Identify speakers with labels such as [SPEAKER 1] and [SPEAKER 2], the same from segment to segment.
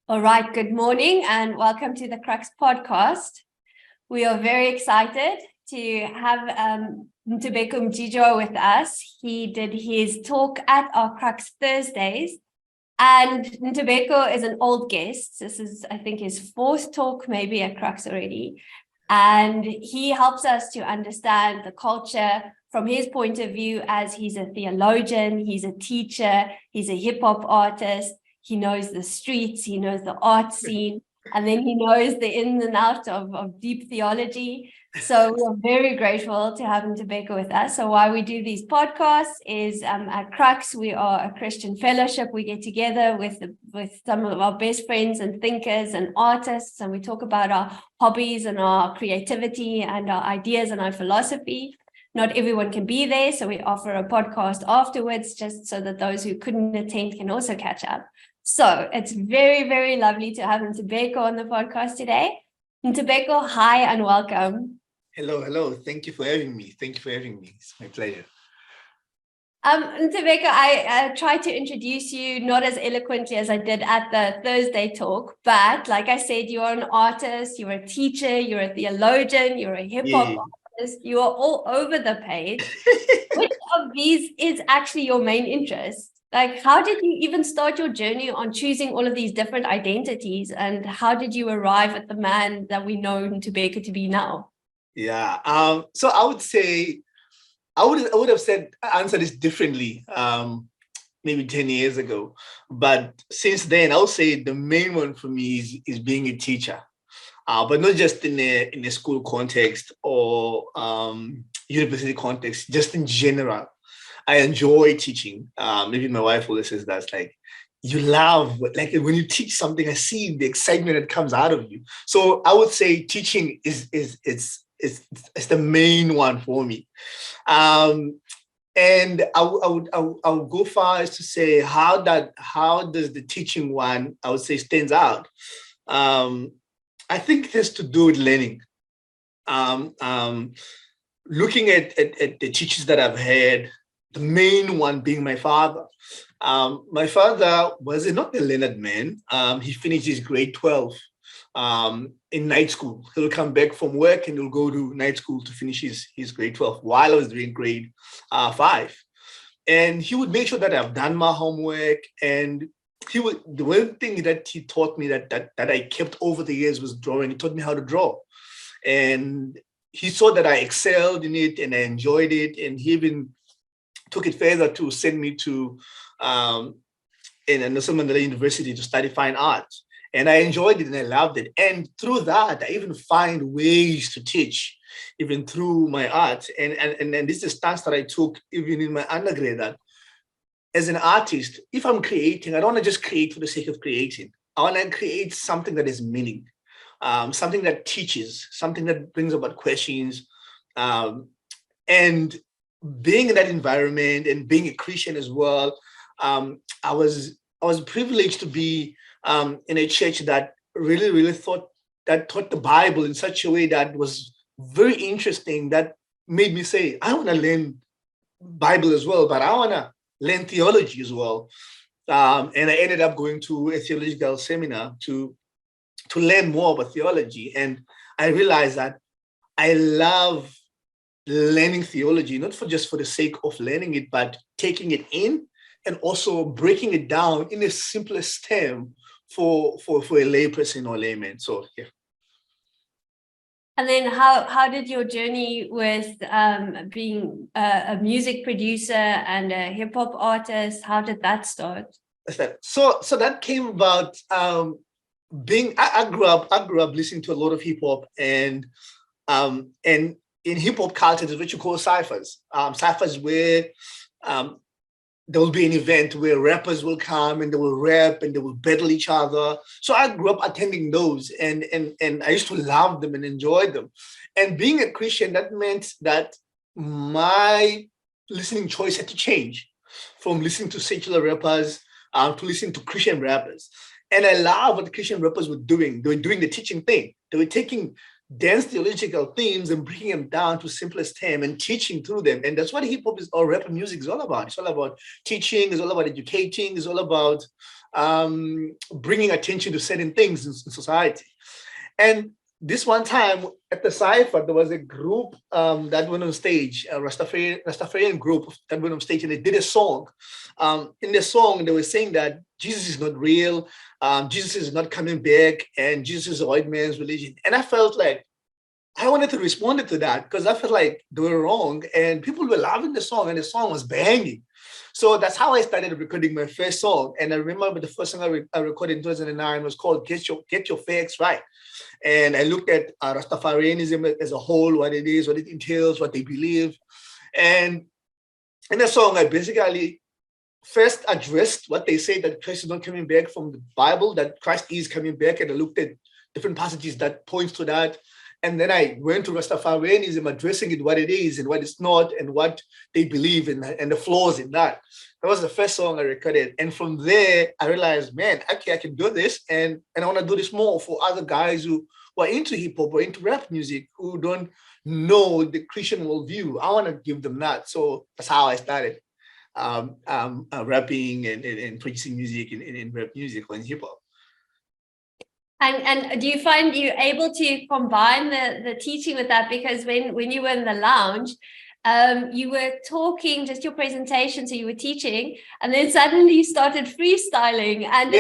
[SPEAKER 1] All right, good morning and welcome to the KRUX podcast. We are very excited to have Ntobeko Mjijwa with us. He did his talk at our KRUX Thursdays, and Ntobeko is an old guest. This is, I think, his fourth talk maybe at KRUX already. And he helps us to understand the culture from his point of view as he's a theologian, he's a teacher, he's a hip hop artist. He knows the streets, he knows the art scene, and then he knows the ins and outs of deep theology. So we're very grateful to have Ntobeko with us. So why we do these podcasts is at KRUX, we are a Christian fellowship. We get together with some of our best friends and thinkers and artists, and we talk about our hobbies and our creativity and our ideas and our philosophy. Not everyone can be there, so we offer a podcast afterwards just so that those who couldn't attend can also catch up. So it's very, very lovely to have Ntobeko on the podcast today. Ntobeko, hi and welcome.
[SPEAKER 2] Hello. Thank you for having me. It's my pleasure.
[SPEAKER 1] Ntobeko, I tried to introduce you not as eloquently as I did at the Thursday talk, but like I said, you're an artist, you're a teacher, you're a theologian, you're a hip hop artist, you are all over the page. Which of these is actually your main interest? Like, how did you even start your journey on choosing all of these different identities, and how did you arrive at the man that we know Ntobeko to be now?
[SPEAKER 2] Yeah. So I would say I would have answered this differently, maybe 10 years ago. But since then, I would say the main one for me is being a teacher. But not just in a school context or university context, just in general. I enjoy teaching. Maybe my wife always says that's like, you love, like when you teach something, I see the excitement that comes out of you. So I would say teaching is the main one for me. And I would go far as to say how does the teaching one, I would say, stands out. I think it has to do with learning. Looking at the teachers that I've had, the main one being my father. My father was not a learned man. He finished his grade 12 in night school. He'll come back from work and he'll go to night school to finish his grade 12 while I was doing grade 5. And he would make sure that I've done my homework. And the one thing that he taught me that I kept over the years was drawing. He taught me how to draw. And he saw that I excelled in it and I enjoyed it. And he even took it further to send me to Nelson Mandela University to study fine art. And I enjoyed it and I loved it. And through that, I even find ways to teach, even through my art. And this is a stance that I took even in my undergrad, that as an artist, if I'm creating, I don't want to just create for the sake of creating. I want to create something that has meaning, something that teaches, something that brings about questions. And being in that environment and being a Christian as well, I was privileged to be in a church that really taught the Bible in such a way that was very interesting, that made me say, I want to learn Bible as well, but I want to learn theology as well. And I ended up going to a theological seminar to learn more about theology. And I realized that I love learning theology, not just for the sake of learning it, but taking it in and also breaking it down in the simplest term for a layperson or layman. So yeah.
[SPEAKER 1] And then how did your journey with being a music producer and a hip hop artist, how did that start?
[SPEAKER 2] So that came about I grew up listening to a lot of hip hop, and in hip hop culture, there's what you call ciphers. Ciphers where there will be an event where rappers will come and they will rap and they will battle each other. So I grew up attending those, and I used to love them and enjoy them. And being a Christian, that meant that my listening choice had to change from listening to secular rappers to listening to Christian rappers. And I love what the Christian rappers were doing. They were doing the teaching thing. They were taking dense theological themes and breaking them down to simplest term and teaching through them. And that's what hip hop is, or rap music is all about. It's all about teaching, it's all about educating, it's all about bringing attention to certain things in society. And this one time at the Cypher, there was a group that went on stage, a Rastafarian group that went on stage, and they did a song. In the song, they were saying that Jesus is not real, Jesus is not coming back, and Jesus is a white man's religion. And I felt like I wanted to respond to that because I felt like they were wrong, and people were loving the song, and the song was banging. So that's how I started recording my first song. And I remember the first song I recorded in 2009 was called Get Your Facts Right. And I looked at Rastafarianism as a whole, what it is, what it entails, what they believe. And in the song, I basically first addressed what they say, that Christ is not coming back from the Bible, that Christ is coming back. And I looked at different passages that points to that. And then I went to Rastafarianism, addressing it, what it is and what it's not, and what they believe in, and the flaws in that. That was the first song I recorded. And from there, I realized, man, okay, I can do this. And I want to do this more for other guys who are into hip hop or into rap music, who don't know the Christian worldview. I want to give them that. So that's how I started rapping and producing music in rap music or in hip hop.
[SPEAKER 1] And do you find you're able to combine the teaching with that? Because when you were in the lounge, you were talking, just your presentation, so you were teaching, and then suddenly you started freestyling, and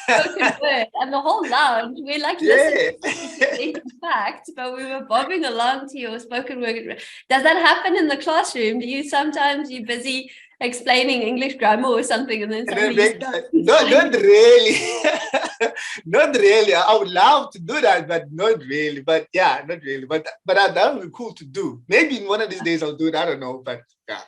[SPEAKER 1] spoken word, and the whole lounge, we're like listening to fact, but we were bobbing along to your spoken word. Does that happen in the classroom? Do you sometimes, you're busy explaining English grammar or something, and then suddenly
[SPEAKER 2] not really. Not really. I would love to do that, but not really. But yeah, not really. But that would be cool to do. Maybe one of these days I'll do it. I don't know. But yeah.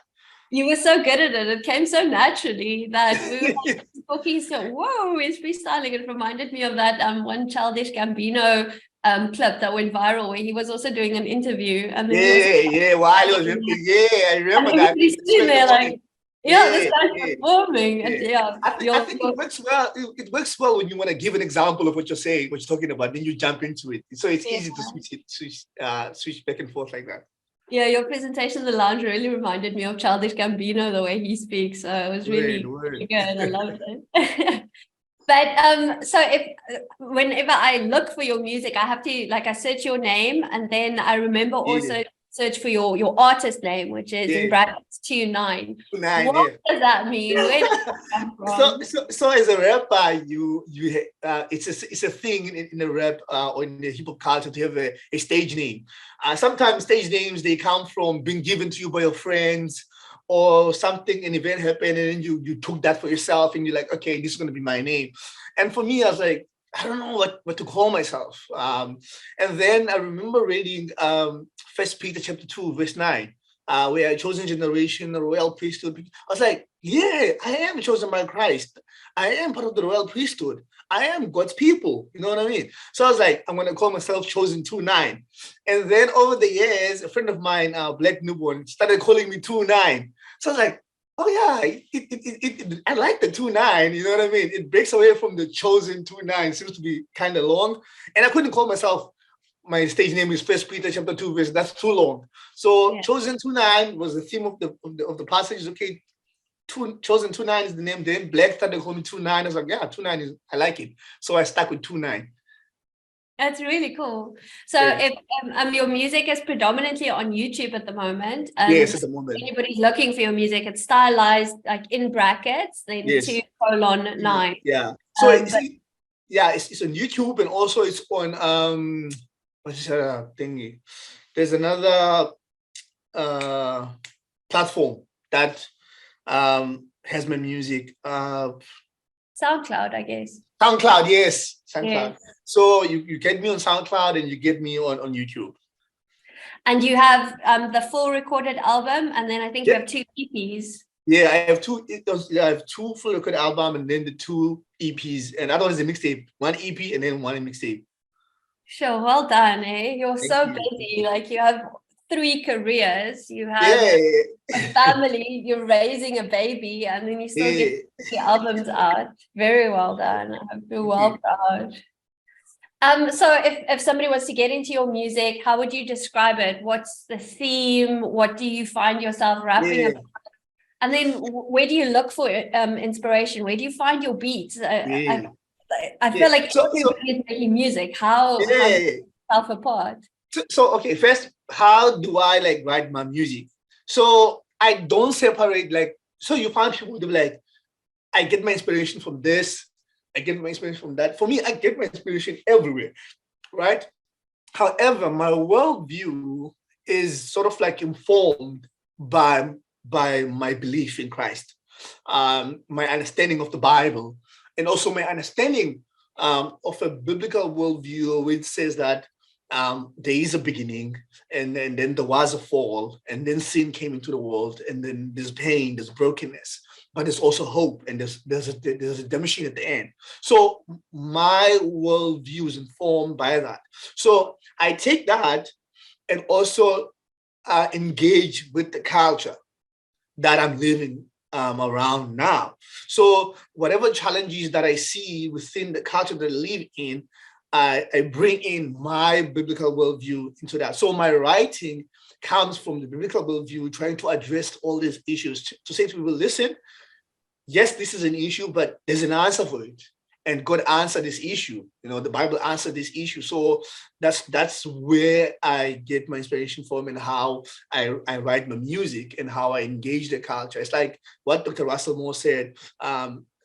[SPEAKER 1] You were so good at it. It came so naturally that we were like talking. So whoa, it's freestyling. It reminded me of that one Childish Gambino clip that went viral, where he was also doing an interview. And then
[SPEAKER 2] while he was I remember that.
[SPEAKER 1] Everybody's sitting there like, this guy's performing. And
[SPEAKER 2] I think it works well. It works well when you want to give an example of what you're saying, what you're talking about, then you jump into it. So it's easy to switch back and forth like that.
[SPEAKER 1] Yeah, your presentation in the lounge really reminded me of Childish Gambino, the way he speaks. So it was really good. I loved it. But so whenever I look for your music, I have to, like, I search your name, and then I remember also search for your artist name, which is in brackets 29. What does that mean? Where does it come from?
[SPEAKER 2] So as a rapper, it's a thing in the rap or in the hip hop culture to have a stage name. Sometimes stage names, they come from being given to you by your friends, or something, an event happened, and then you took that for yourself, and you're like, okay, this is going to be my name. And for me, I was like, I don't know what to call myself. And then I remember reading 1 Peter chapter 2, verse 9, where a chosen generation, a royal priesthood. I was like, yeah, I am chosen by Christ. I am part of the royal priesthood. I am God's people. You know what I mean? So I was like, I'm going to call myself Chosen 29. And then over the years, a friend of mine, Black Newborn, started calling me 29. So I was like, oh yeah, I like the 29, you know what I mean? It breaks away from the Chosen 29, seems to be kind of long. And I couldn't call myself, my stage name is 1 Peter chapter 2, verse, that's too long. So Chosen 29 was the theme of the passage. Okay, Chosen 29 is the name. Then Black started calling me 29. I was like, yeah, 29 is, I like it. So I stuck with 29.
[SPEAKER 1] That's really cool. So if your music is predominantly on YouTube at the moment.
[SPEAKER 2] Yes, at the moment.
[SPEAKER 1] Anybody's looking for your music, it's stylized like in brackets, then 2:9.
[SPEAKER 2] Yeah. So it's on YouTube, and also it's on what's that thingy? There's another platform that has my music.
[SPEAKER 1] SoundCloud, I guess.
[SPEAKER 2] SoundCloud, yes. SoundCloud. Yes. So you get me on SoundCloud, and you get me on YouTube.
[SPEAKER 1] And you have the full recorded album, and then I think you have 2 EPs.
[SPEAKER 2] Yeah, I have two. I have 2 full recorded album, and then the 2 EPs. And that one is a mixtape, 1 EP, and then 1 mixtape.
[SPEAKER 1] Sure, well done, eh? You're so busy. Like, you have 3 careers, you have a family, you're raising a baby, and then you still get your albums out. Very well done. I feel well proud. So if somebody was to get into your music, how would you describe it? What's the theme? What do you find yourself rapping about? And then where do you look for inspiration? Where do you find your beats? I feel like everybody is making music. How do you yourself apart?
[SPEAKER 2] So okay, first, how do I like write my music? So I don't separate like, so you find people to be like, I get my inspiration from this, I get my inspiration from that. For me, I get my inspiration everywhere, right? However, my worldview is sort of like informed by my belief in Christ, my understanding of the Bible, and also my understanding of a biblical worldview, which says that there is a beginning, and then there was a fall, and then sin came into the world, and then there's pain, there's brokenness, but there's also hope, and there's a redemption at the end. So my worldview is informed by that. So I take that and also engage with the culture that I'm living around now. So whatever challenges that I see within the culture that I live in, I bring in my biblical worldview into that. So my writing comes from the biblical worldview, trying to address all these issues, to say to people, listen, yes, this is an issue, but there's an answer for it. And God answered this issue. You know, the Bible answered this issue. So that's where I get my inspiration from, and how I write my music and how I engage the culture. It's like what Dr. Russell Moore said,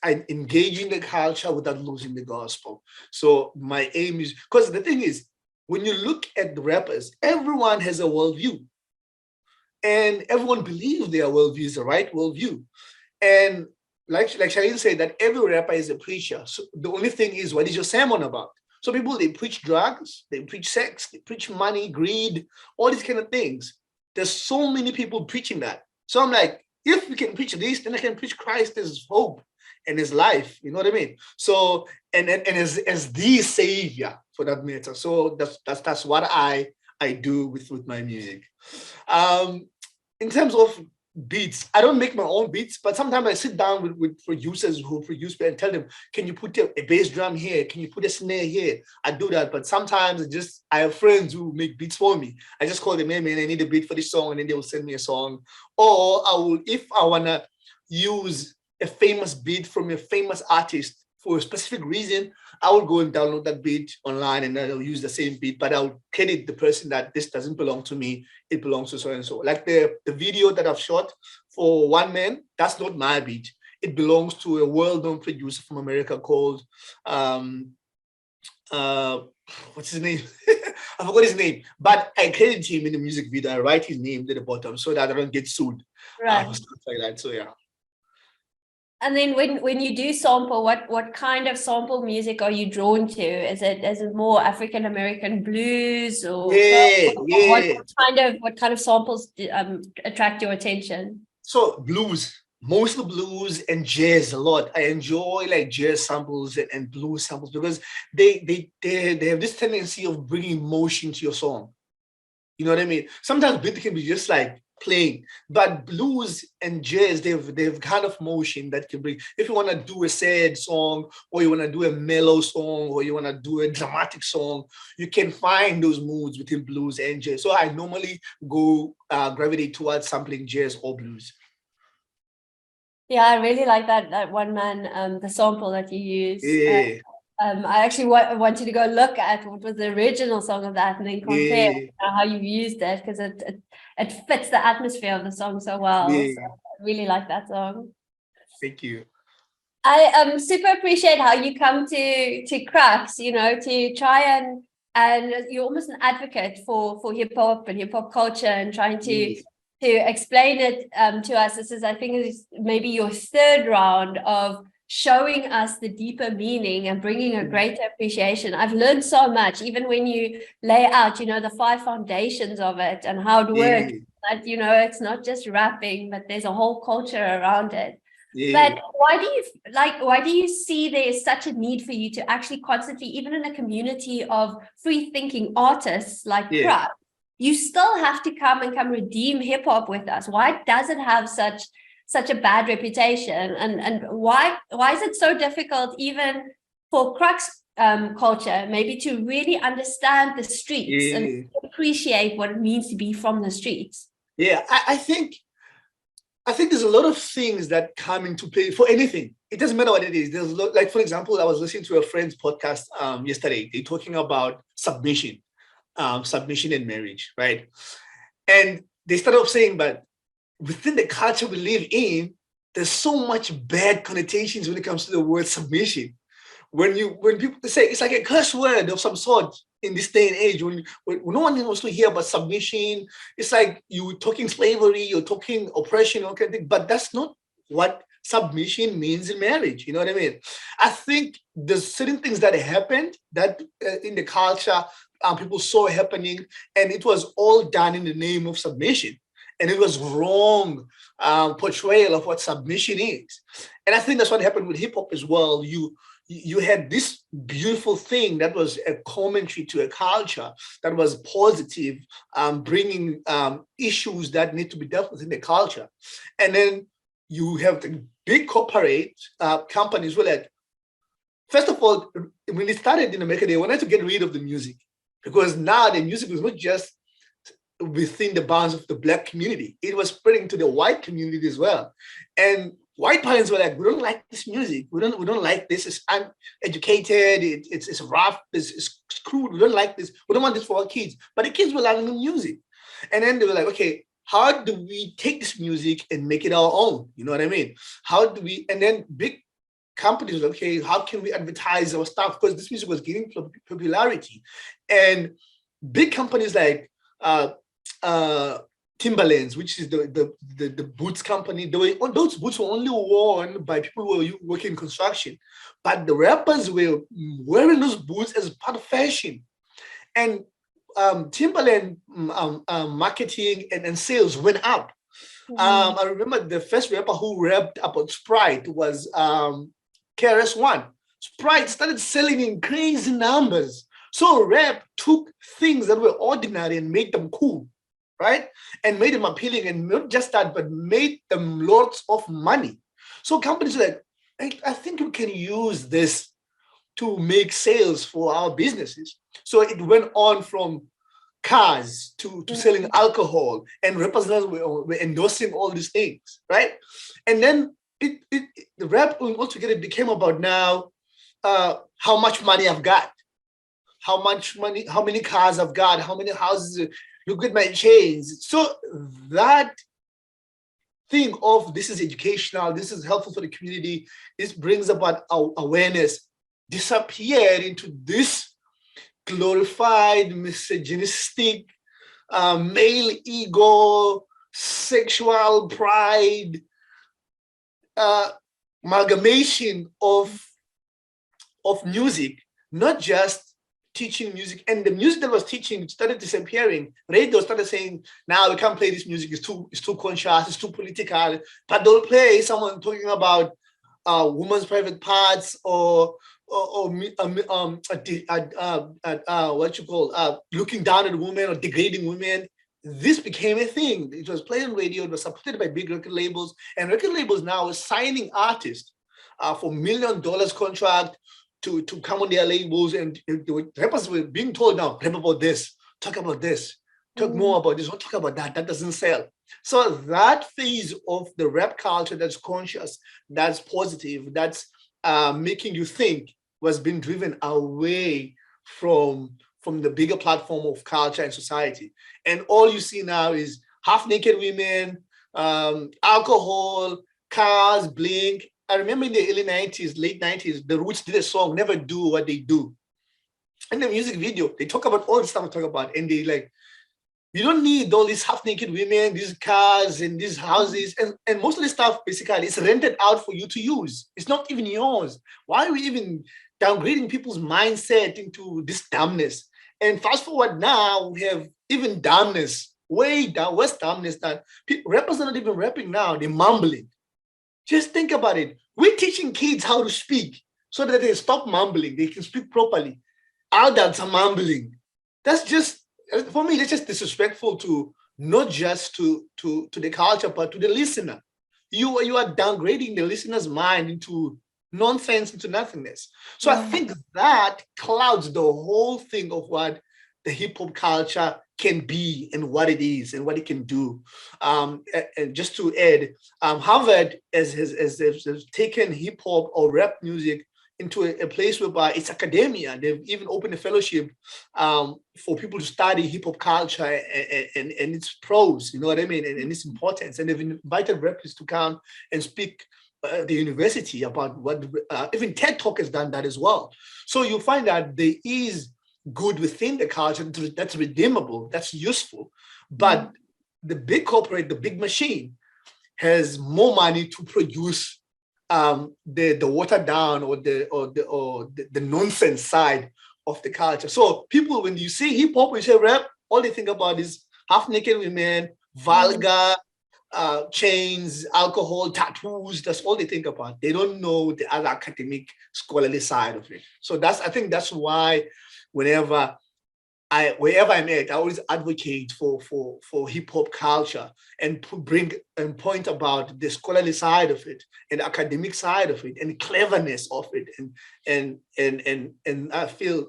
[SPEAKER 2] I engage in the culture without losing the gospel. So my aim is, because the thing is, when you look at the rappers, everyone has a worldview. And everyone believes their worldview is the right worldview. And like Shaheen said, that every rapper is a preacher. So the only thing is, what is your sermon about? So people, they preach drugs, they preach sex, they preach money, greed, all these kind of things. There's so many people preaching that. So I'm like, if we can preach this, then I can preach Christ as hope and his life. You know what I mean? So and as the savior, for that matter. So that's what I do with my music. In terms of beats, I don't make my own beats, but sometimes I sit down with producers who produce and tell them, can you put a bass drum here? Can you put a snare here? I do that, but sometimes I have friends who make beats for me. I just call them, hey man, I need a beat for this song, and then they will send me a song. Or if I wanna use a famous beat from a famous artist for a specific reason, I will go and download that beat online, and I'll use the same beat, but I'll credit the person that this doesn't belong to me, it belongs to so and so. Like the video that I've shot for One Man, that's not my beat. It belongs to a well-known producer from America called what's his name? I forgot his name, but I credit him in the music video. I write his name at the bottom so that I don't get sued.
[SPEAKER 1] Right.
[SPEAKER 2] Stuff like that. So yeah.
[SPEAKER 1] And then when you do sample, what kind of sample music are you drawn to? Is it more African American blues, or what kind of samples attract your attention?
[SPEAKER 2] So blues, mostly blues and jazz a lot. I enjoy like jazz samples and blues samples, because they have this tendency of bringing emotion to your song. You know what I mean? Sometimes beat can be just like playing, but blues and jazz, they've kind of motion that can bring. If you want to do a sad song, or you want to do a mellow song, or you want to do a dramatic song, you can find those moods within blues and jazz. So I normally go gravitate towards sampling jazz or blues.
[SPEAKER 1] Yeah, I really like that One Man, the sample that you use.
[SPEAKER 2] Yeah.
[SPEAKER 1] I actually wanted to go look at what was the original song of that, and then compare how you used it, because it fits the atmosphere of the song so well.
[SPEAKER 2] Yeah.
[SPEAKER 1] So I really like that song.
[SPEAKER 2] Thank you.
[SPEAKER 1] I super appreciate how you come to KRUX, you know, to try and you're almost an advocate for hip hop and hip hop culture, and trying to explain it to us. This is, I think, is maybe your third round of showing us the deeper meaning and bringing a greater appreciation. I've learned so much, even when you lay out, you know, the 5 foundations of it and how it works. That, you know, it's not just rapping, but there's a whole culture around it. But why do you see there's such a need for you to actually constantly, even in a community of free thinking artists like KRUX, you still have to come redeem hip hop with us? Why does it have such a bad reputation, and why is it so difficult even for KRUX culture, maybe to really understand the streets and appreciate what it means to be from the streets?
[SPEAKER 2] Yeah, I think there's a lot of things that come into play for anything. It doesn't matter what it is. There's like, for example, I was listening to a friend's podcast yesterday. They're talking about submission in marriage, right? And they started off saying, but within the culture we live in, there's so much bad connotations when it comes to the word submission. When people say it's like a curse word of some sort in this day and age, when no one wants to hear about submission, it's like you're talking slavery, you're talking oppression, all kind of thing. But that's not what submission means in marriage. You know what I mean? I think there's certain things that happened that in the culture people saw happening, and it was all done in the name of submission. And it was wrong portrayal of what submission is. And I think that's what happened with hip hop as well. You had this beautiful thing that was a commentary to a culture that was positive, bringing issues that need to be dealt with in the culture. And then you have the big corporate companies were like, first of all, when it started in America, they wanted to get rid of the music, because now the music was not just within the bounds of the Black community, it was spreading to the white community as well. And white parents were like, we don't like this music. We don't like this. It's uneducated. It's rough. It's crude. We don't like this. We don't want this for our kids. But the kids were learning the music. And then they were like, okay, how do we take this music and make it our own? You know what I mean? How do we, and then big companies were like, okay, how can we advertise our stuff? Because this music was gaining popularity. And big companies like Timberlands, which is the boots company, those boots were only worn by people who were working in construction, but the rappers were wearing those boots as part of fashion. And Timberland marketing and sales went up. I remember the first rapper who rapped about Sprite was KRS-One. Sprite started selling in crazy numbers. So rap took things that were ordinary and made them cool, right? And made them appealing, and not just that, but made them lots of money. So companies were like, I think we can use this to make sales for our businesses. So it went on from cars to selling alcohol, and representatives were endorsing all these things, right? And then the rap altogether became about now how much money I've got, how many cars I've got, how many houses, look at my chains. So that thing of this is educational, this is helpful for the community, this brings about awareness, disappeared into this glorified, misogynistic, male ego, sexual pride, amalgamation of music, not just teaching music. And the music that was teaching started disappearing. Radio started saying, now we can't play this music, it's too conscious, it's too political, but they'll play someone talking about women's private parts or what you call looking down at women or degrading women. This became a thing. It was played on radio, it was supported by big record labels, and record labels now are signing artists for $1 million contract to come on their labels, and the rappers were being told, now rap about this, talk about this, talk more about this, don't talk about that doesn't sell. So that phase of the rap culture that's conscious, that's positive, that's making you think, was being driven away from the bigger platform of culture and society. And all you see now is half-naked women, alcohol, cars, blink. I remember in the early 90s, late 90s, the Roots did a song, Never Do What They Do. In the music video, they talk about all the stuff I talk about, and they like, you don't need all these half-naked women, these cars and these houses, and most of the stuff basically is rented out for you to use. It's not even yours. Why are we even downgrading people's mindset into this dumbness? And fast forward now, we have even dumbness, way down, worse dumbness that rappers are not even rapping now, they're mumbling. Just think about it. We're teaching kids how to speak so that they stop mumbling, they can speak properly. Adults are mumbling. That's just, for me, that's just disrespectful to not just to the culture, but to the listener. You are downgrading the listener's mind into nonsense into nothingness. So I think that clouds the whole thing of what the hip hop culture can be and what it is and what it can do. And just to add, Harvard has taken hip hop or rap music into a place whereby it's academia. They've even opened a fellowship for people to study hip hop culture and its pros, you know what I mean, and its importance. And they've invited rappers to come and speak at the university about what, even TED Talk has done that as well. So you find that there is good within the culture that's redeemable, that's useful. But the big corporate, the big machine, has more money to produce the watered down or the nonsense side of the culture. So people, when you say hip hop, when you say rap, all they think about is half naked women, vulgar, chains, alcohol, tattoos. That's all they think about. They don't know the other academic, scholarly side of it. So I think that's why wherever I'm at, I always advocate for hip hop culture and bring and point about the scholarly side of it and the academic side of it and cleverness of it. And I feel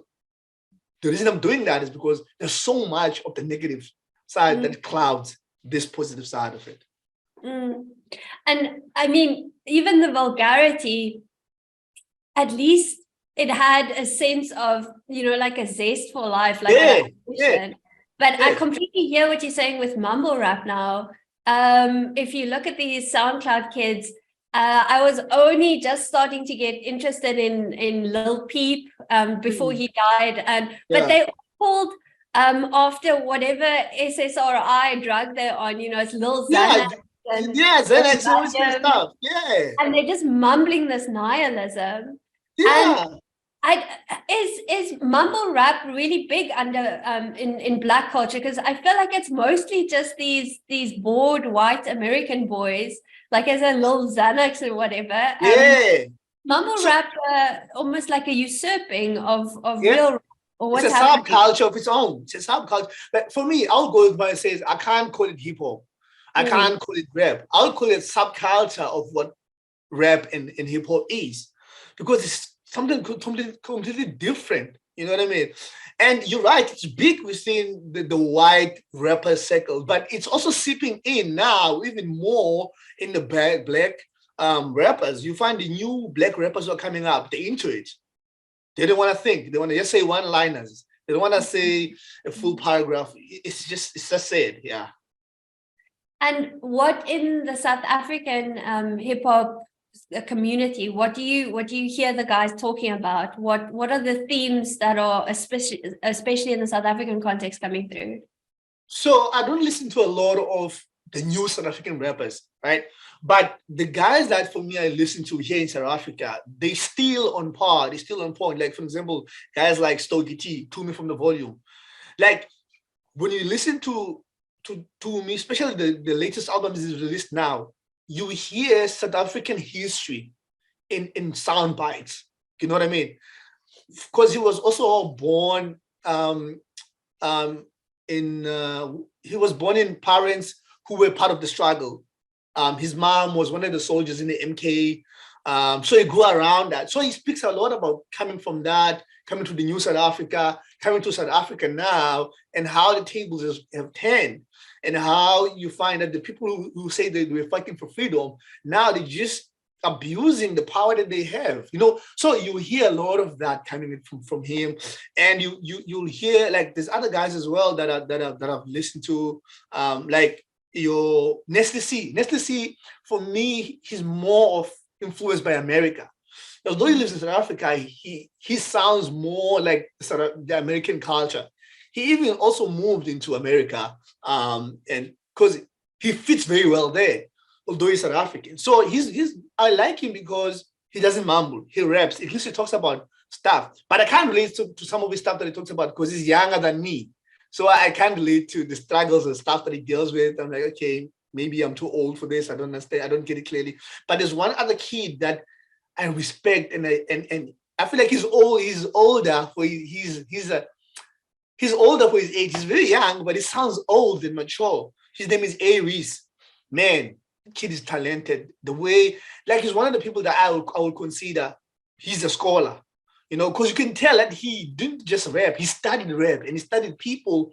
[SPEAKER 2] the reason I'm doing that is because there's so much of the negative side that clouds this positive side of it.
[SPEAKER 1] And I mean, even the vulgarity, at least it had a sense of, you know, like a zest for life, like But I completely hear what you're saying with mumble rap now. If you look at these SoundCloud kids, I was only just starting to get interested in Lil Peep before he died, but they all called after whatever SSRI drug they're on. You know, it's Lil Xanax.
[SPEAKER 2] Xanax, all this kind of stuff.
[SPEAKER 1] And they're just mumbling this nihilism. And is mumble rap really big under in Black culture? Because I feel like it's mostly just these bored white American boys, like as a Lil Xanax or whatever. Mumble rap almost like a usurping of real rap. Or what's
[SPEAKER 2] it's a subculture of its own. It's a subculture. But for me, I'll go with what it says. I can't call it hip hop. I can't call it rap. I'll call it subculture of what rap and hip hop is, because it's something completely different. You know what I mean? And you're right, it's big within the white rapper circle, but it's also seeping in now even more in the black rappers. You find the new black rappers who are coming up, they're into it. They don't want to think. They want to just say one-liners. They don't want to say a full paragraph. It's just sad, yeah.
[SPEAKER 1] And what in the South African hip hop community, what do you hear the guys talking about? What are the themes that are especially in the South African context coming through?
[SPEAKER 2] So I don't listen to a lot of the new South African rappers, right? But the guys that for me I listen to here in South Africa, they still on par. They still on point. Like for example, guys like Stogie T, To Me From The Volume. Like when you listen to me, especially the latest album is released now, you hear South African history in sound bites. You know what I mean? Because he was also born he was born in parents who were part of the struggle. His mom was one of the soldiers in the MK. So he grew around that. So he speaks a lot about coming from that, coming to the new South Africa, coming to South Africa now, and how the tables have turned, and how you find that the people who say that we're fighting for freedom, now they're just abusing the power that they have, you know. So you hear a lot of that coming from him, and you'll hear like there's other guys as well that I've listened to, like your Nestle C. For me, he's more of influenced by America. Although he lives in South Africa, he sounds more like the American culture. He even also moved into America, and because he fits very well there, although he's South African. So I like him because he doesn't mumble. He raps. At least he talks about stuff. But I can't relate to some of his stuff that he talks about because he's younger than me. So I can't relate to the struggles and stuff that he deals with. I'm like, okay, maybe I'm too old for this. I don't understand. I don't get it clearly. But there's one other kid that I respect, and I feel like he's older for he's older for his age. He's very young, but he sounds old and mature. His name is A. Reese. Man, kid is talented. The way, like, he's one of the people that I would consider he's a scholar, because you can tell that he didn't just rap, he studied rap, and he studied people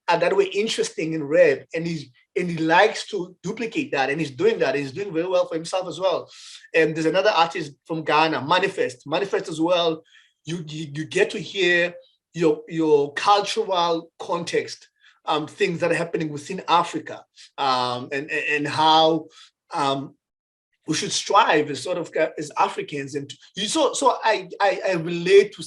[SPEAKER 2] that were interesting in rap, and he likes to duplicate that, and he's doing that, and he's doing very well for himself as well. And there's another artist from Ghana, Manifest as well. You get to hear your cultural context, things that are happening within Africa, and how we should strive as sort of as Africans. And I relate to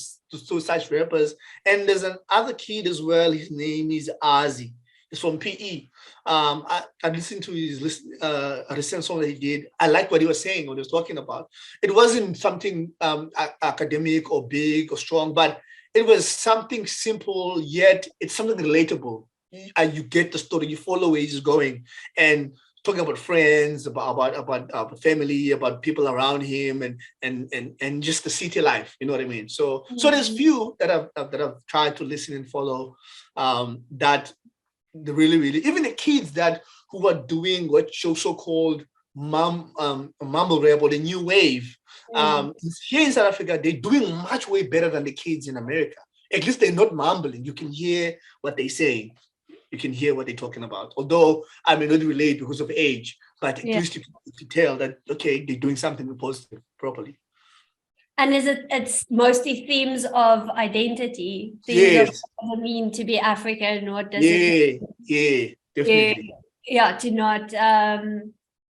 [SPEAKER 2] such rappers. And there's another kid as well. His name is Azi. He's from PE. I listened to his recent song that he did. I like what he was saying, what he was talking about. It wasn't something academic or big or strong, but it was something simple, yet it's something relatable. You get the story, you follow where he's going, and talking about friends, about family, about people around him, and just the city life. You know what I mean? So there's few that I've tried to listen and follow, that the really even the kids who are doing what so-called mumble rap or the new wave. Here in South Africa, they're doing much way better than the kids in America. At least they're not mumbling. You can hear what they're saying. You can hear what they're talking about. Although I may not relate because of age, but at least you can tell that, okay, they're doing something positive properly.
[SPEAKER 1] And it's mostly themes of identity, themes of what does it mean to be African, what does it mean?
[SPEAKER 2] Yeah, definitely.
[SPEAKER 1] To not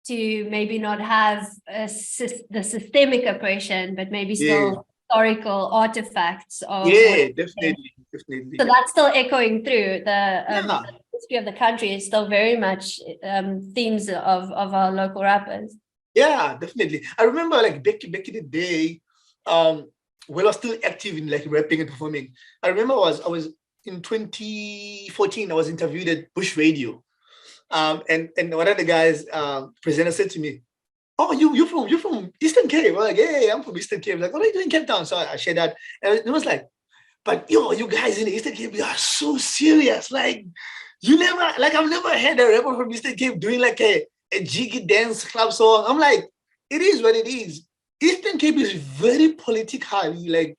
[SPEAKER 1] to maybe not have the systemic oppression, of historical artifacts of
[SPEAKER 2] definitely.
[SPEAKER 1] So that's still echoing through the history of the country is still very much themes of our local rappers.
[SPEAKER 2] Yeah, definitely. I remember like back in the day, when I was still active in like rapping and performing. I remember I was in 2014, I was interviewed at Bush Radio. And one of the guys, presenter, said to me, "Oh, you're from Eastern Cape?" I'm like, "Yeah, I'm from Eastern Cape." Like, "What are you doing in Cape Town?" So I shared that, and it was like, "But you guys in the Eastern Cape, you are so serious. Like, I've never heard a rapper from Eastern Cape doing like a jiggy dance club song." I'm like, it is what it is. Eastern Cape is very politically like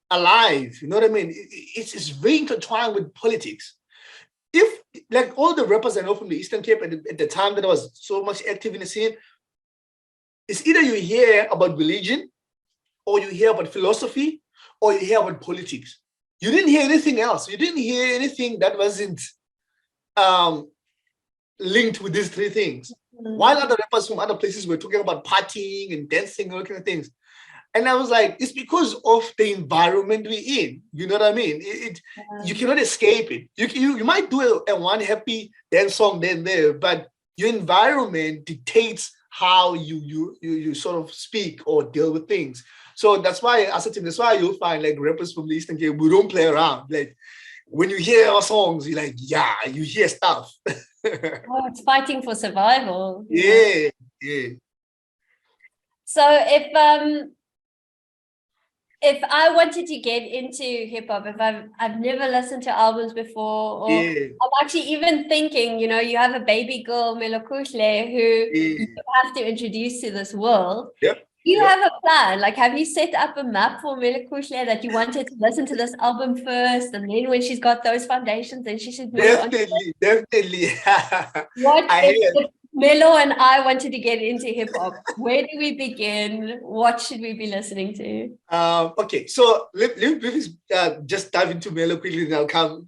[SPEAKER 2] alive. You know what I mean? It's very intertwined with politics. If like all the rappers I know from the Eastern Cape at the time that I was so much active in the scene, it's either you hear about religion, or you hear about philosophy, or you hear about politics. You didn't hear anything else. You didn't hear anything that wasn't linked with these three things. While other rappers from other places were talking about partying and dancing and all kind of things. And I was like, it's because of the environment we're in. You know what I mean? You cannot escape it. You might do a one happy dance song then there, but your environment dictates how you sort of speak or deal with things. So that's why you'll find like rappers from the Eastern Cape, we don't play around. Like when you hear our songs, you're like, yeah, you hear stuff.
[SPEAKER 1] It's fighting for survival.
[SPEAKER 2] Yeah.
[SPEAKER 1] So if I wanted to get into hip hop, if I've never listened to albums before, or I'm actually even thinking, you have a baby girl, Melokuhle, who you have to introduce to this world.
[SPEAKER 2] Yep.
[SPEAKER 1] Do you have a plan? Like, have you set up a map for Melokuhle that you wanted to listen to this album first, and then when she's got those foundations, then she should move on?
[SPEAKER 2] Definitely.
[SPEAKER 1] What if Melo and I wanted to get into hip hop? Where do we begin? What should we be listening to?
[SPEAKER 2] Okay, so let me just dive into Melo quickly, and I'll come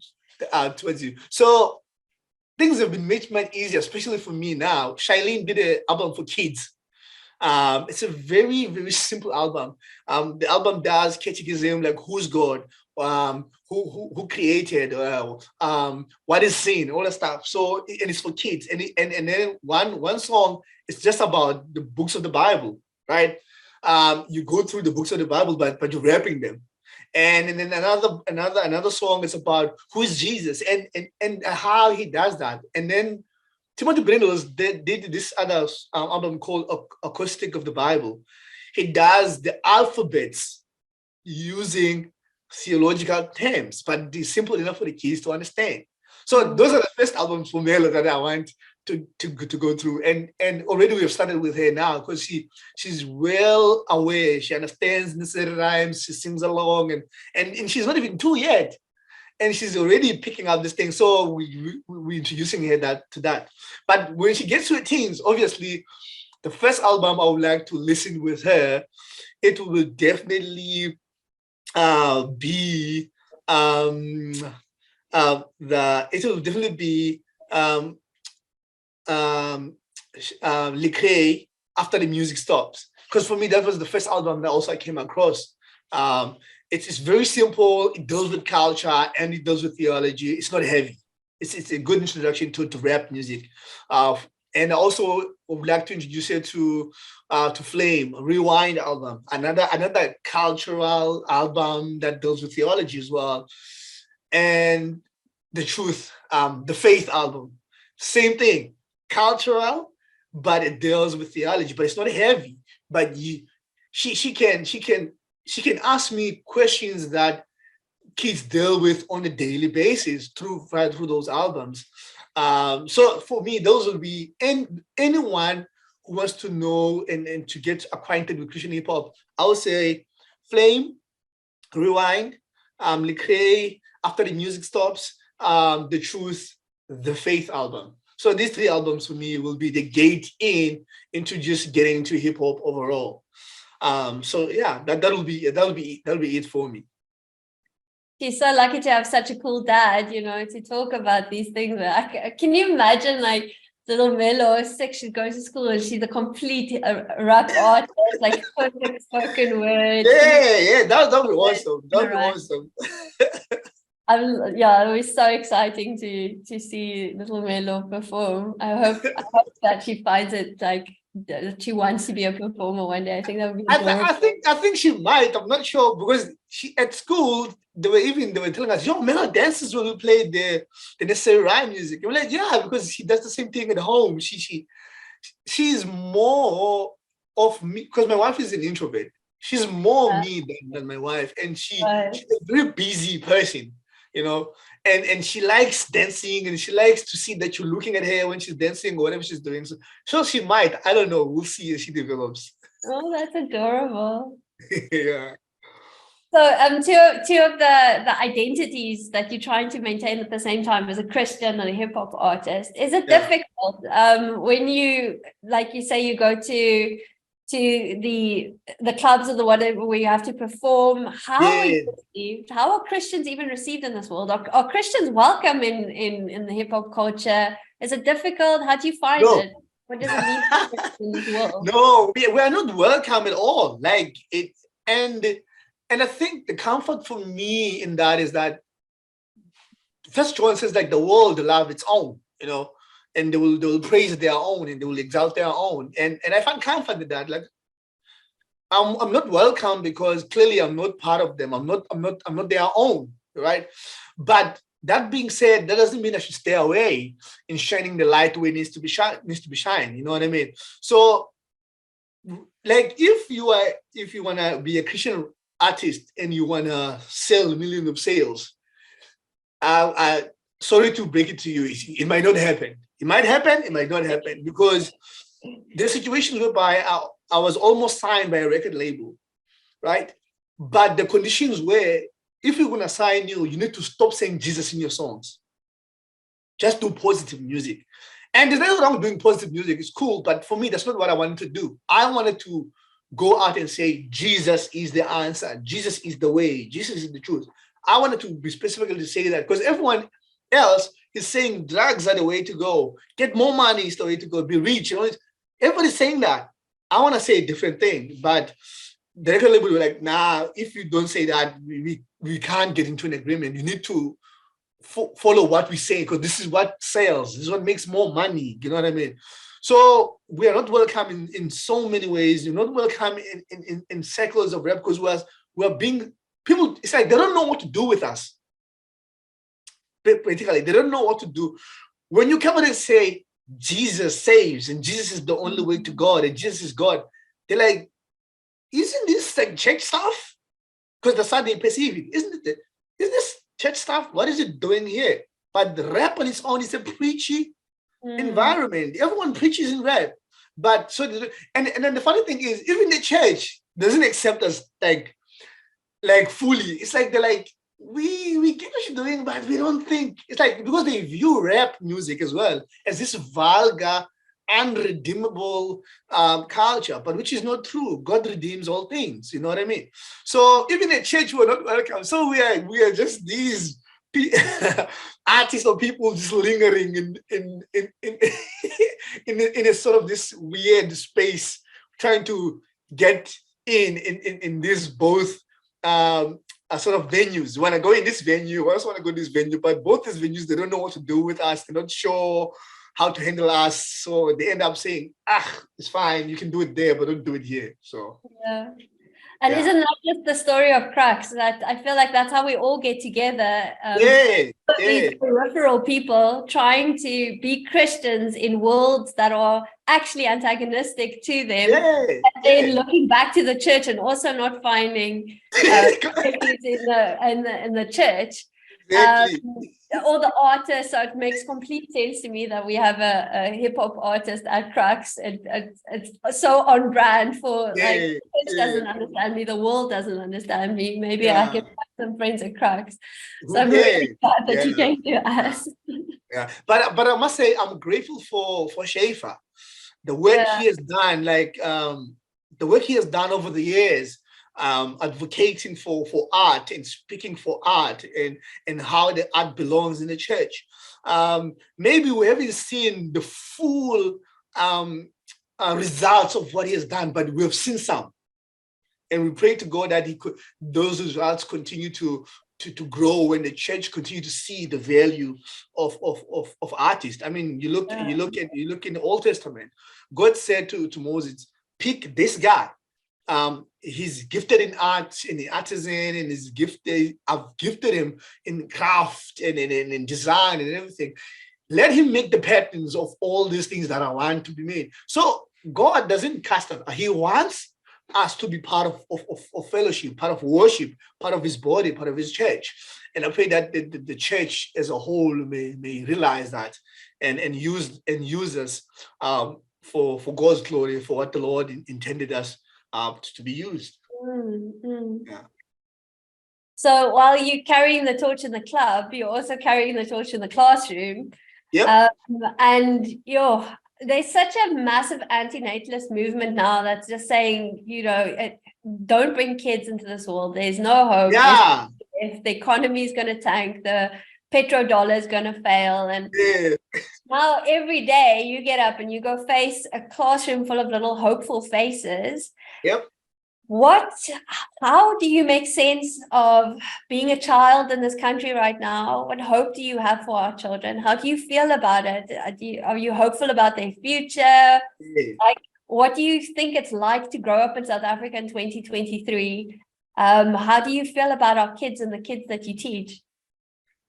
[SPEAKER 2] towards you. So things have been much easier, especially for me now. Shailene did an album for kids. It's a very, very simple album. The album does catechism, like who's God, who created, what is sin, all that stuff. So, and it's for kids. And then one song is just about the books of the Bible, right? You go through the books of the Bible, but you're rapping them. And then another song is about who is Jesus and how he does that. And then Timothy Brendos did this other album called Acoustic of the Bible. He does the alphabets using theological terms, but it's simple enough for the kids to understand. So those are the first albums for Melo that I want to go through. And already we have started with her now because she's well aware. She understands necessary rhymes. She sings along, and she's not even 2 yet, and she's already picking up this thing. So we're introducing her to that. But when she gets to her teens, obviously, the first album I would like to listen with her, it will definitely be it will definitely be Licre, After the Music Stops, because for me that was the first album that also I came across. It's very simple. It deals with culture and it deals with theology. It's not heavy. It's a good introduction to rap music. And I also would like to introduce you to Flame, Rewind album, another cultural album that deals with theology as well. And The Truth, the Faith album, same thing, cultural, but it deals with theology, but it's not heavy. But she can ask me questions that kids deal with on a daily basis through those albums. So for me, those will be anyone who wants to know and to get acquainted with Christian hip hop. I would say Flame, Rewind, Licre, After the Music Stops, The Truth, The Faith album. So these 3 albums for me will be the gate into just getting into hip hop overall. So yeah, that'll be it for me.
[SPEAKER 1] She's so lucky to have such a cool dad, to talk about these things. Can you imagine, like, little Melo, 6, she goes to school and she's a complete rap artist, like perfect spoken word.
[SPEAKER 2] Yeah, that'll be awesome. That'll be awesome.
[SPEAKER 1] It'll be so exciting to see little Melo perform. I hope that she finds it like that she wants to be a performer one day. I think that would be
[SPEAKER 2] I think she might. I'm not sure, because she at school they were telling us, yo, Melo dances when we play the necessary rhyme music. And we're like, yeah, because she does the same thing at home. She's more of me, because my wife is an introvert. She's more me than my wife, and she's a very busy person, and she likes dancing, and she likes to see that you're looking at her when she's dancing or whatever she's doing. So she might. I don't know. We'll see as she develops.
[SPEAKER 1] Oh, that's adorable.
[SPEAKER 2] Yeah.
[SPEAKER 1] So two of the identities that you're trying to maintain at the same time as a Christian and a hip hop artist, is it difficult when you, like you say, you go to the clubs or the whatever where you have to perform? How are you received? How are Christians even received in this world? Are Christians welcome in the hip hop culture? Is it difficult? How do you find it? What does it mean in this world?
[SPEAKER 2] No, we are not welcome at all. Like it, and I think the comfort for me in that is that First John says, like, the world will love its own, and they will praise their own and they will exalt their own. And I find comfort in that. Like, I'm not welcome because clearly I'm not part of them. I'm not their own, right? But that being said, that doesn't mean I should stay away in shining the light where it needs to be shined. You know what I mean? So, like, if you wanna be a Christian artist and you wanna sell millions of sales, sorry to break it to you, it might not happen. It might happen, it might not happen, because there's situations whereby I was almost signed by a record label, right? But the conditions were, if you're gonna sign you need to stop saying Jesus in your songs. Just do positive music. And there's nothing wrong with doing positive music, it's cool, but for me, that's not what I wanted to do. I wanted to go out and say, Jesus is the answer, Jesus is the way, Jesus is the truth. I wanted to be specifically to say that, because everyone else is saying drugs are the way to go, get more money is the way to go, be rich. Everybody's saying that. I want to say a different thing, but the record label were like, nah, if you don't say that, we can't get into an agreement. You need to follow what we say, because this is what sells, this is what makes more money. You know what I mean? So we are not welcome in so many ways. You're not welcome in circles of rap, because we're being people. It's like they don't know what to do with us. Practically, they don't know what to do. When you come and say Jesus saves and Jesus is the only way to God and Jesus is God, they're like, isn't this like church stuff? Because that's how they perceive it. Isn't this church stuff? What is it doing here? But the rap on its own is a preachy, environment. Everyone preaches in rap. But so, and then the funny thing is, even the church doesn't accept us like fully. It's like they're like, we get what you're doing, but we don't think it's like, because they view rap music as well as this vulgar, unredeemable culture, but which is not true. God redeems all things. You know what I mean? So even at church, we're not welcome. So we are just these artists or people just lingering in a sort of this weird space, trying to get in this both sort of venues. You want to go in this venue, I also want to go in this venue, but both these venues, they don't know what to do with us. They're not sure how to handle us. So they end up saying, it's fine, you can do it there, but don't do it here. So
[SPEAKER 1] yeah. And isn't that just the story of KRUX? That I feel like that's how we all get together. These peripheral people trying to be Christians in worlds that are actually antagonistic to them, and then looking back to the church and also not finding in the church. Exactly. All the artists, so it makes complete sense to me that we have a hip hop artist at KRUX. It's so on brand for like, the church doesn't understand me, the world doesn't understand me. Maybe I can have some friends at KRUX. So I'm really glad that you came to us.
[SPEAKER 2] But I must say, I'm grateful for Schaefer. The work he has done, like the work he has done over the years, advocating for art and speaking for art and how the art belongs in the church. Maybe we haven't seen the full results of what he has done, but we have seen some. And we pray to God that those results continue to grow, and the church continue to see the value of artists. I mean, you look in the Old Testament, God said to Moses, pick this guy. He's gifted in art, in the artisan, and I've gifted him in craft and in design and everything. Let him make the patterns of all these things that I want to be made. So God doesn't cast us. He wants us to be part of fellowship, part of worship, part of his body, part of his church. And I pray that the church as a whole may realize that and use us for God's glory, for what the Lord intended us to be used. Yeah.
[SPEAKER 1] So while you're carrying the torch in the club, you're also carrying the torch in the classroom. And there's such a massive anti-natalist movement now that's just saying, don't bring kids into this world. There's no hope. If the economy is going to tank, the petrodollar is going to fail. And now every day you get up and you go face a classroom full of little hopeful faces. How do you make sense of being a child in this country right now? What hope do you have for our children? How do you feel about it? Are you hopeful about their future? Like, what do you think it's like to grow up in South Africa in 2023? How do you feel about our kids and the kids that you teach?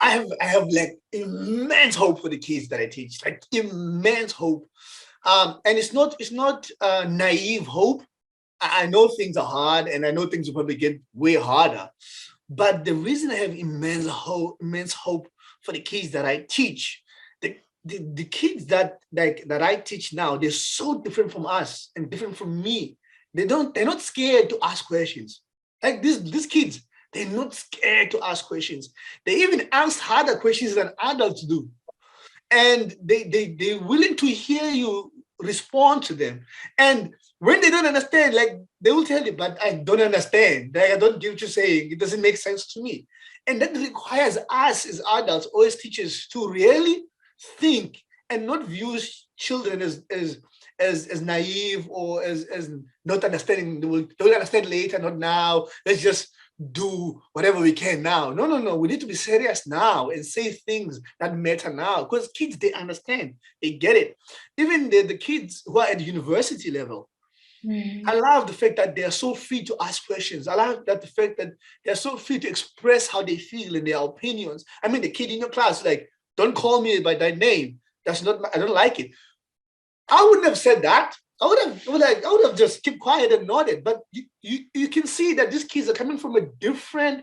[SPEAKER 2] I have like immense hope for the kids that I teach, like immense hope. And it's not naive hope. I know things are hard, and I know things will probably get way harder. But the reason I have immense hope for the kids that I teach, the kids that I teach now, they're so different from us and different from me. They're not scared to ask questions. Like these kids, they're not scared to ask questions. They even ask harder questions than adults do. And they're willing to hear you respond to them. And when they don't understand, like, they will tell you, but I don't understand. Like, I don't get what you're saying. It doesn't make sense to me. And that requires us as adults or as teachers to really think and not view children as naive or as not understanding. They'll understand later, not now. Let's just do whatever we can now. No. We need to be serious now and say things that matter now, because kids, they understand, they get it. Even the kids who are at university level, I love the fact that they are so free to ask questions. I love the fact that they're so free to express how they feel and their opinions. I mean, the kid in your class, like, don't call me by that name. I don't like it. I wouldn't have said that. I would have just kept quiet and nodded. But you can see that these kids are coming from a different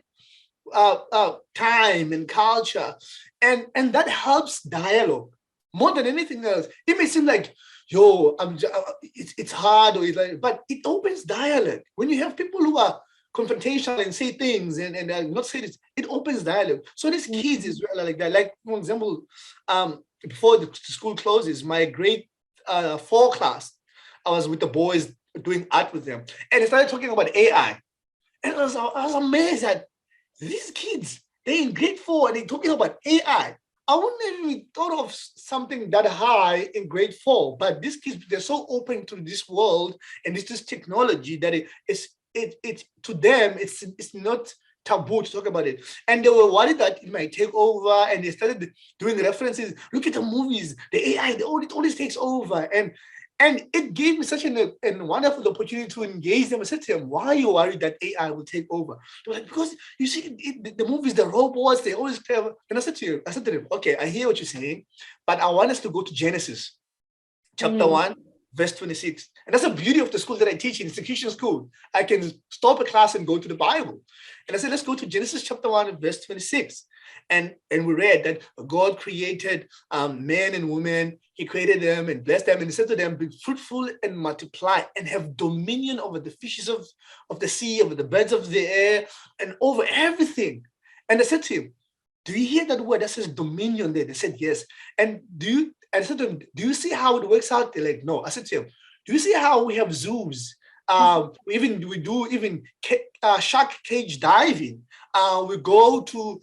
[SPEAKER 2] time and culture, and that helps dialogue. more than anything else. It may seem like, yo, it's hard, or it's like, but it opens dialogue. When you have people who are confrontational and say things and not say this, it opens dialogue. So these kids is really like that. Like, for example, before the school closes, my grade 4 class, I was with the boys doing art with them, and they started talking about AI. And I was amazed at these kids. They're in grade 4 and they're talking about AI. I wouldn't have even thought of something that high in grade 4, but these kids, they're so open to this world and this technology that it to them, it's not taboo to talk about it. And they were worried that it might take over, and they started doing references. Look at the movies, the AI, it always takes over. And it gave me such a wonderful opportunity to engage them. I said to them, why are you worried that AI will take over? They were like, because you see the movies, the robots, they always clever. And I said to them, okay, I hear what you're saying, but I want us to go to Genesis chapter 1, verse 26. And that's the beauty of the school that I teach in, execution school. I can stop a class and go to the Bible. And I said, let's go to Genesis chapter 1, verse 26. And we read that God created men and women. He created them and blessed them. And he said to them, be fruitful and multiply and have dominion over the fishes of the sea, over the birds of the air, and over everything. And I said to him, do you hear that word that says dominion there? They said, yes. And I said to them, do you see how it works out? They're like, no. I said to him, do you see how we have zoos? We do shark cage diving. We go to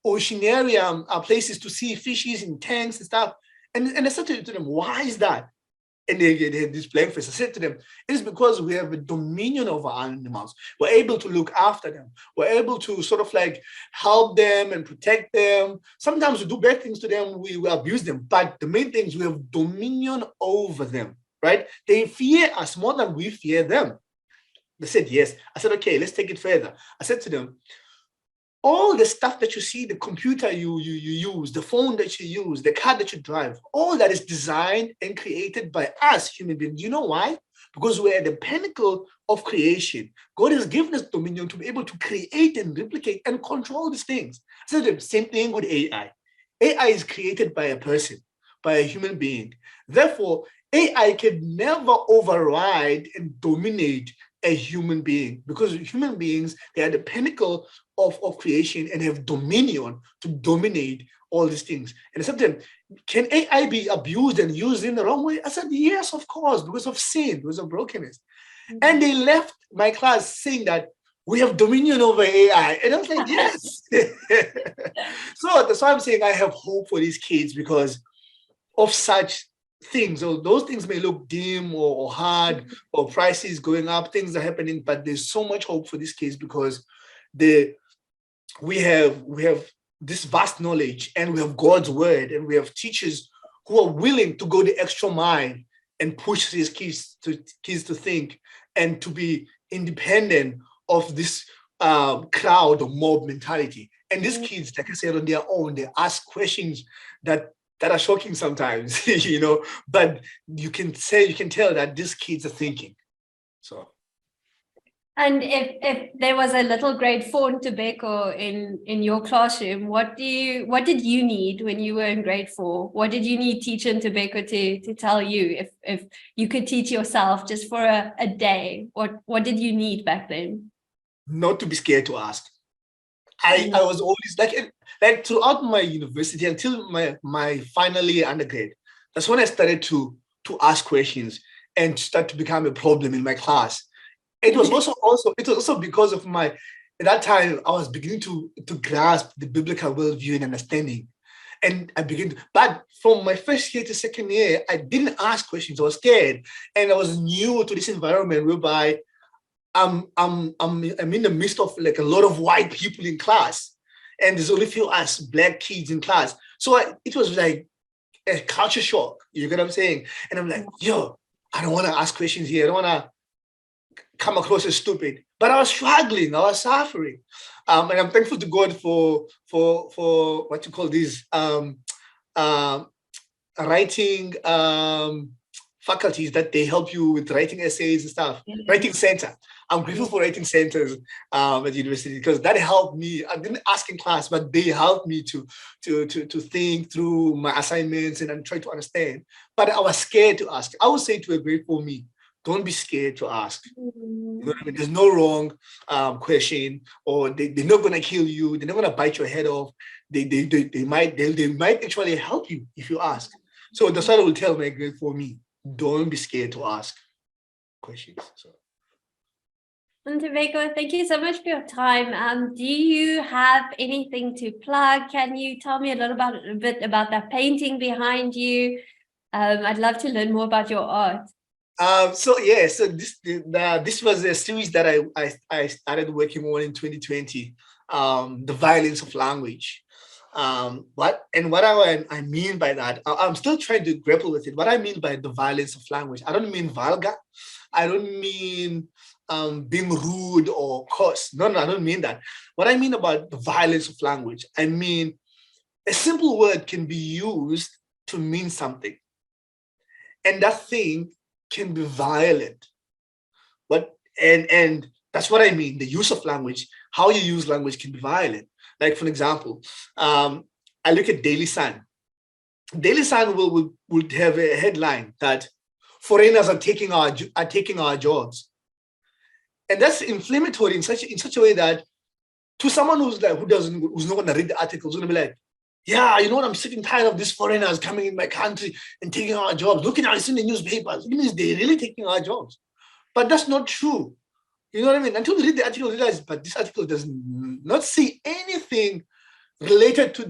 [SPEAKER 2] oceanarium places to see fishes in tanks and stuff. And I said to them, why is that? And they had this blank face. I said to them, it's because we have a dominion over animals. We're able to look after them. We're able to sort of like help them and protect them. Sometimes we do bad things to them, we abuse them. But the main thing is we have dominion over them, right? They fear us more than we fear them. They said, yes. I said, okay, let's take it further. I said to them, all the stuff that you see, the computer you use, the phone that you use, the car that you drive, all that is designed and created by us human beings. You know why? Because we're at the pinnacle of creation. God has given us dominion to be able to create and replicate and control these things. So the same thing with AI. AI is created by a person, by a human being. Therefore, AI can never override and dominate a human being, because human beings, they are the pinnacle of creation and have dominion to dominate all these things. And I said to them, can AI be abused and used in the wrong way? I said, yes, of course, because of sin, because of brokenness. And they left my class saying that we have dominion over AI. And I was like, yes. So that's why I'm saying I have hope for these kids, because of such things. So those things may look dim or hard, or prices going up, things are happening, but there's so much hope for these kids, because we have this vast knowledge, and we have God's word, and we have teachers who are willing to go the extra mile and push these kids to think and to be independent of this crowd or mob mentality. And these kids, like I said, on their own, they ask questions that are shocking sometimes, but you can tell that these kids are thinking. So.
[SPEAKER 1] And if there was a little grade 4 Ntobeko in your classroom, what did you need when you were in grade 4? What did you need teacher Ntobeko to tell you if you could teach yourself just for a day? What did you need back then?
[SPEAKER 2] Not to be scared to ask. I was always like throughout my university until my final year undergrad. That's when I started to ask questions and start to become a problem in my class. It was also because of at that time I was beginning to grasp the biblical worldview and understanding. And but from my first year to second year, I didn't ask questions. I was scared. And I was new to this environment whereby I'm in the midst of like a lot of white people in class, and there's only few us black kids in class. So it was like a culture shock. You get what I'm saying? And I'm like, yo, I don't want to ask questions here. I don't want to come across as stupid. But I was struggling. I was suffering, and I'm thankful to God for what you call these writing faculties that they help you with writing essays and stuff.
[SPEAKER 1] Yeah.
[SPEAKER 2] Writing center. I'm grateful for writing centers at university, because that helped me. I didn't ask in class, but they helped me to think through my assignments and try to understand. But I was scared to ask. I would say to a grateful me, don't be scared to ask. You know what I mean? There's no wrong question, or they're not gonna kill you. They're not gonna bite your head off. They might actually help you if you ask. So that's what I will tell my grateful me. Don't be scared to ask questions. So.
[SPEAKER 1] Ntobeko, thank you so much for your time. Do you have anything to plug? Can you tell me a bit about that painting behind you? I'd love to learn more about your art.
[SPEAKER 2] So this was a series that I started working on in 2020. The violence of language. What I mean by that, I'm still trying to grapple with it. What I mean by the violence of language, I don't mean vulgar. I don't mean being rude or coarse. No, I don't mean that. What I mean about the violence of language, I mean a simple word can be used to mean something, and that thing can be violent. And that's what I mean. The use of language, how you use language can be violent. Like, for example, I look at Daily Sun. Daily Sun will have a headline that foreigners are taking our jobs, and that's inflammatory in such a way that to someone who's not going to read the article, who's going to be like, yeah, you know what? I'm sick and tired of these foreigners coming in my country and taking our jobs. Looking at it in the newspapers, it means they're really taking our jobs, but that's not true. You know what I mean? Until we read the article, realize, but this article does not say anything related to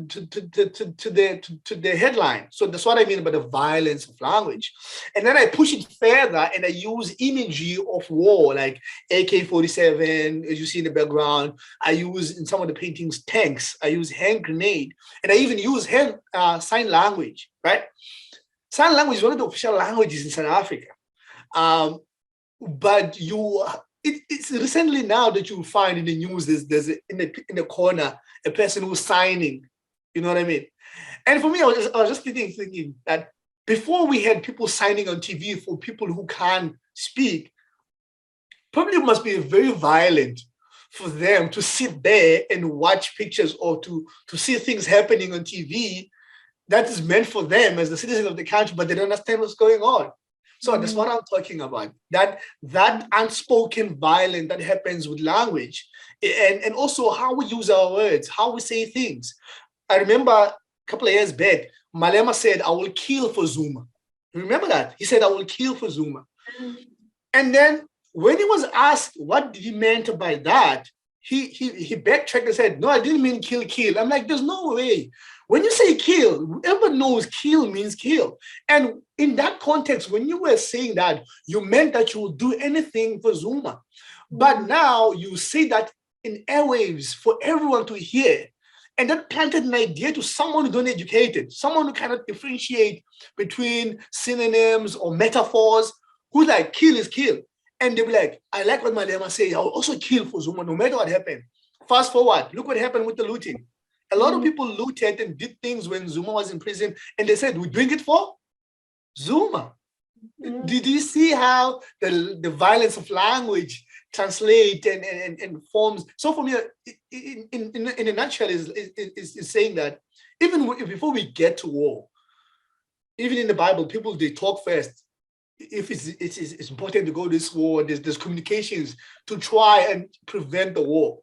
[SPEAKER 2] the headline. So that's what I mean by the violence of language. And then I push it further and I use imagery of war, like AK-47, as you see in the background. I use in some of the paintings tanks. I use hand grenade, and I even use sign language. Right? Sign language is one of the official languages in South Africa. But it's recently now that you find in the news there's in the corner a person who's signing, you know what I mean? And for me, I was just thinking that before we had people signing on TV for people who can't speak, probably it must be very violent for them to sit there and watch pictures or to see things happening on TV that is meant for them as the citizen of the country, but they don't understand what's going on. So that's what I'm talking about, that unspoken violence that happens with language, and also how we use our words, how we say things. I remember a couple of years back, Malema said, I will kill for Zuma. Remember that? He said, I will kill for Zuma. And then when he was asked what he meant by that, he backtracked and said, no, I didn't mean kill. I'm like, there's no way. When you say kill, everyone knows kill means kill. And in that context, when you were saying that, you meant that you would do anything for Zuma. But now you say that in airwaves for everyone to hear. And that planted an idea to someone who's uneducated, someone who cannot differentiate between synonyms or metaphors, who's like, kill is kill. And they'll be like, I like what Malema says, I'll also kill for Zuma, no matter what happened. Fast forward, look what happened with the looting. A lot of people looted and did things when Zuma was in prison, and they said, we're doing it for Zuma. Did you see how the violence of language translate and forms? So for me, in a nutshell, is saying that even before we get to war, even in the Bible, people, they talk first. If it's important to go to this war, there's communications to try and prevent the war.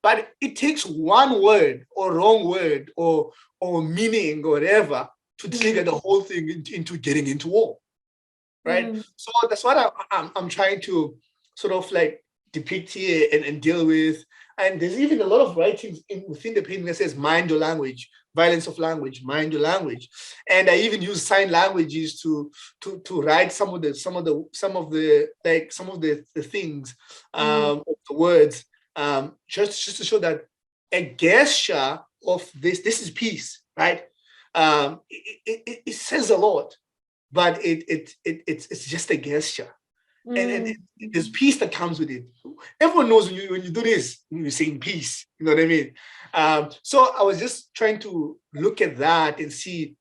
[SPEAKER 2] But it takes one word or wrong word or meaning or whatever to trigger the whole thing into getting into war, right? So that's what I'm trying to sort of like depict here and deal with. And there's even a lot of writings within the painting that says mind your language, violence of language, mind your language. And I even use sign languages to write some of the things, of the words. Just to show that a gesture of this is peace, right? It says a lot, but it's just a gesture, and there's peace that comes with it. Everyone knows when you do this, you're saying peace. You know what I mean? So I was just trying to look at that and see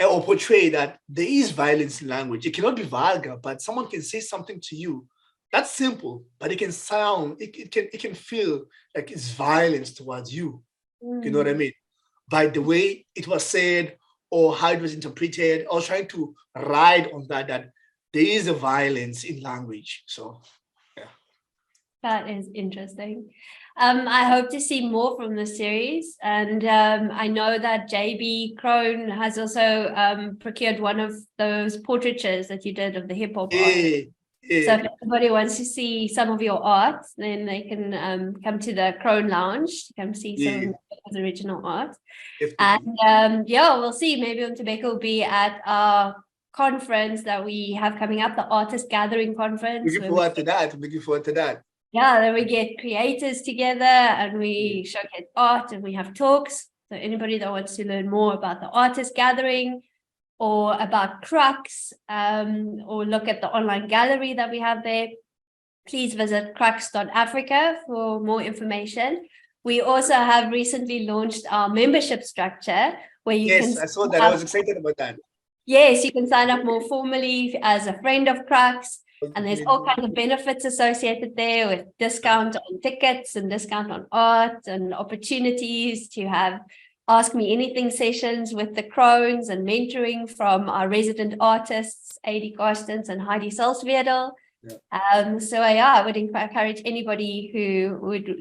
[SPEAKER 2] or portray that there is violence in language. It cannot be vulgar, but someone can say something to you that's simple, but it can sound, it can feel like it's violence towards you. You know what I mean? By the way it was said or how it was interpreted. I was trying to ride on that there is a violence in language. So yeah.
[SPEAKER 1] That is interesting. I hope to see more from the series, and I know that JB Crone has also procured one of those portraitures that you did of the hip hop art. So if anybody wants to see some of your art, then they can come to the Crone Lounge to come see some of the original art. Definitely. And we'll see. Maybe Ntobeko will be at our conference that we have coming up, the Artist Gathering Conference.
[SPEAKER 2] Looking forward to that.
[SPEAKER 1] Yeah, then we get creators together and we showcase art and we have talks. So anybody that wants to learn more about the Artist Gathering or about KRUX, or look at the online gallery that we have there, please visit krux.africa for more information. We also have recently launched our membership structure where you can...
[SPEAKER 2] Yes, I saw that. I was excited about that.
[SPEAKER 1] Yes, you can sign up more formally as a friend of KRUX. And there's all kinds of benefits associated there with discount on tickets and discount on art and opportunities to have Ask Me Anything sessions with the Crones and mentoring from our resident artists, Adi Karstens and Heidi Salzwiedel. I would encourage anybody who would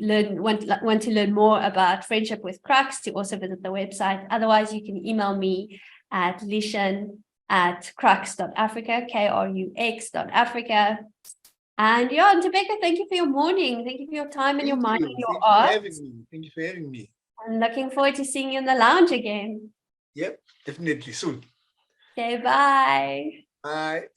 [SPEAKER 1] want to learn more about friendship with KRUX to also visit the website. Otherwise, you can email me at lishan@krux.africa, KRUX.africa. And Ntobeko, thank you for your morning. Thank you for your time and your mind and your art.
[SPEAKER 2] Thank you for having me.
[SPEAKER 1] I'm looking forward to seeing you in the lounge again.
[SPEAKER 2] Yep, definitely soon.
[SPEAKER 1] Okay, bye.
[SPEAKER 2] Bye.